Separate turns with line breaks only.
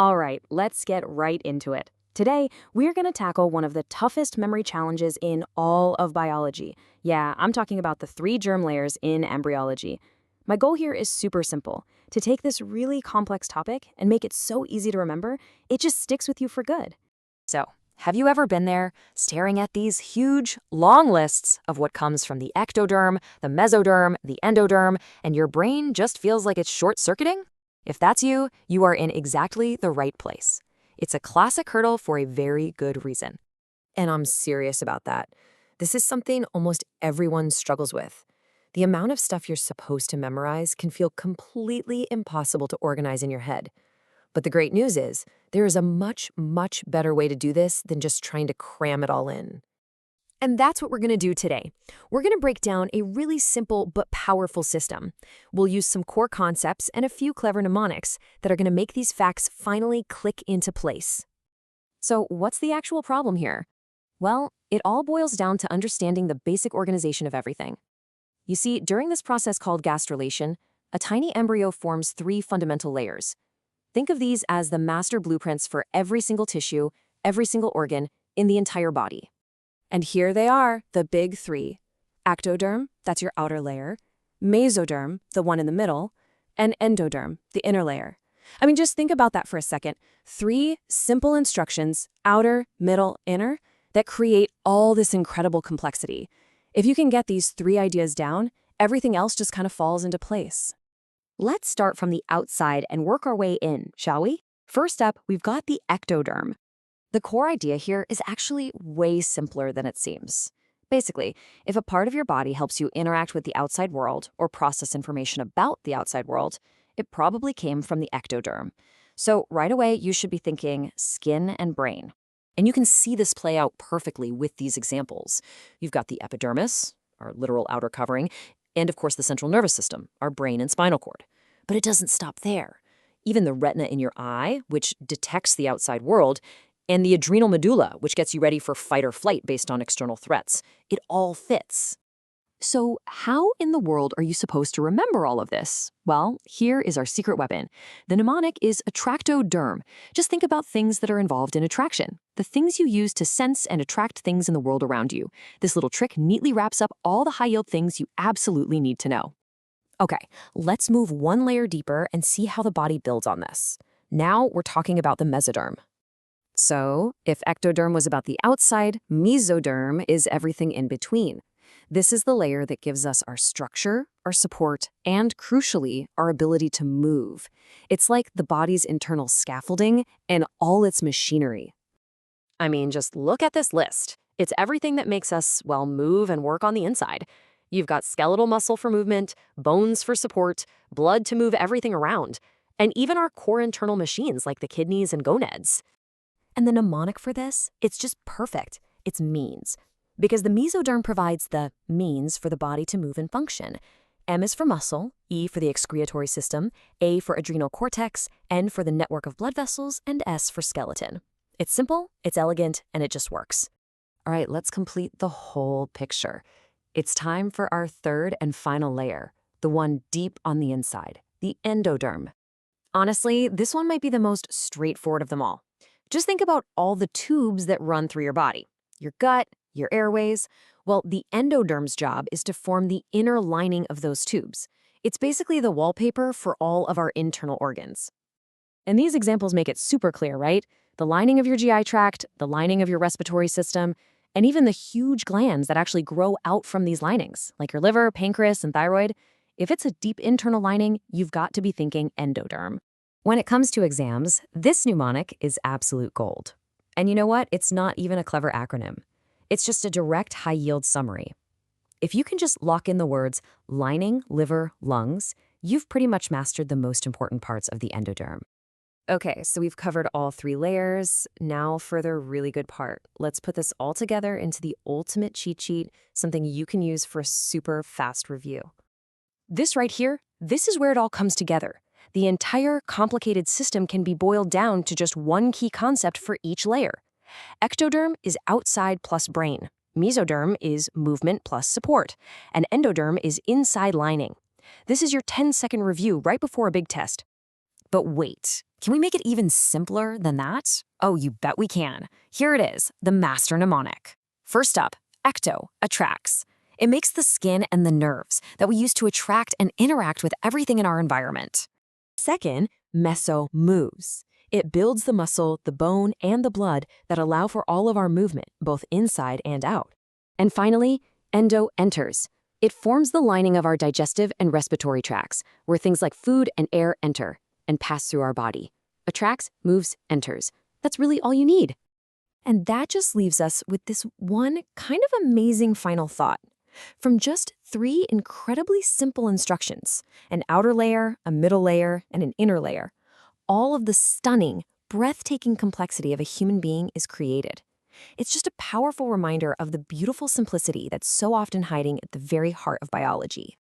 All right, let's get right into it. Today, we're going to tackle one of the toughest memory challenges in all of biology. Yeah, I'm talking about the 3 germ layers in embryology. My goal here is super simple, to take this really complex topic and make it so easy to remember, it just sticks with you for good. So, have you ever been there, staring at these huge, long lists of what comes from the ectoderm, the mesoderm, the endoderm, and your brain just feels like it's short-circuiting? If that's you, you are in exactly the right place. It's a classic hurdle for a very good reason. And I'm serious about that. This is something almost everyone struggles with. The amount of stuff you're supposed to memorize can feel completely impossible to organize in your head. But the great news is, there is a much, much better way to do this than just trying to cram it all in. And that's what we're going to do today. We're going to break down a really simple but powerful system. We'll use some core concepts and a few clever mnemonics that are going to make these facts finally click into place. So what's the actual problem here? Well, it all boils down to understanding the basic organization of everything. You see, during this process called gastrulation, a tiny embryo forms 3 fundamental layers. Think of these as the master blueprints for every single tissue, every single organ, in the entire body. And here they are, the big 3. Ectoderm, that's your outer layer, mesoderm, the one in the middle, and endoderm, the inner layer. I mean, just think about that for a second. 3 simple instructions, outer, middle, inner, that create all this incredible complexity. If you can get these 3 ideas down, everything else just kind of falls into place. Let's start from the outside and work our way in, shall we? First up, we've got the ectoderm. The core idea here is actually way simpler than it seems. Basically, if a part of your body helps you interact with the outside world or process information about the outside world, it probably came from the ectoderm. So right away, you should be thinking skin and brain. And you can see this play out perfectly with these examples. You've got the epidermis, our literal outer covering, and of course the central nervous system, our brain and spinal cord. But it doesn't stop there. Even the retina in your eye, which detects the outside world, and the adrenal medulla, which gets you ready for fight or flight based on external threats. It all fits. So how in the world are you supposed to remember all of this? Well, here is our secret weapon. The mnemonic is attractoderm. Just think about things that are involved in attraction, the things you use to sense and attract things in the world around you. This little trick neatly wraps up all the high-yield things you absolutely need to know. Okay, let's move one layer deeper and see how the body builds on this. Now we're talking about the mesoderm. So, if ectoderm was about the outside, mesoderm is everything in between. This is the layer that gives us our structure, our support, and crucially, our ability to move. It's like the body's internal scaffolding and all its machinery. I mean, just look at this list. It's everything that makes us, well, move and work on the inside. You've got skeletal muscle for movement, bones for support, blood to move everything around, and even our core internal machines like the kidneys and gonads. And the mnemonic for this, it's just perfect. It's means. Because the mesoderm provides the means for the body to move and function. M is for muscle, E for the excretory system, A for adrenal cortex, N for the network of blood vessels, and S for skeleton. It's simple, it's elegant, and it just works. All right, let's complete the whole picture. It's time for our 3rd and final layer, the one deep on the inside, the endoderm. Honestly, this one might be the most straightforward of them all. Just think about all the tubes that run through your body. Your gut, your airways. Well, the endoderm's job is to form the inner lining of those tubes. It's basically the wallpaper for all of our internal organs. And these examples make it super clear, right? The lining of your GI tract, the lining of your respiratory system, and even the huge glands that actually grow out from these linings, like your liver, pancreas, and thyroid. If it's a deep internal lining, you've got to be thinking endoderm. When it comes to exams, this mnemonic is absolute gold. And you know what? It's not even a clever acronym. It's just a direct high-yield summary. If you can just lock in the words lining, liver, lungs, you've pretty much mastered the most important parts of the endoderm. Okay, so we've covered all 3 layers. Now for the really good part. Let's put this all together into the ultimate cheat sheet, something you can use for a super fast review. This right here, this is where it all comes together. The entire complicated system can be boiled down to just one key concept for each layer. Ectoderm is outside plus brain. Mesoderm is movement plus support. And endoderm is inside lining. This is your 10-second review right before a big test. But wait,
Can we make it even simpler than that? Oh, you bet we can. Here it is, the master mnemonic. First up, ecto attracts. It makes the skin and the nerves that we use to attract and interact with everything in our environment. Second, meso moves. It builds the muscle, the bone, and the blood that allow for all of our movement, both inside and out. And finally, endo enters. It forms the lining of our digestive and respiratory tracts, where things like food and air enter and pass through our body. Attracts, moves, enters. That's really all you need. And that just leaves us with this one kind of amazing final thought. From just 3 incredibly simple instructions, an outer layer, a middle layer, and an inner layer, all of the stunning, breathtaking complexity of a human being is created. It's just a powerful reminder of the beautiful simplicity that's so often hiding at the very heart of biology.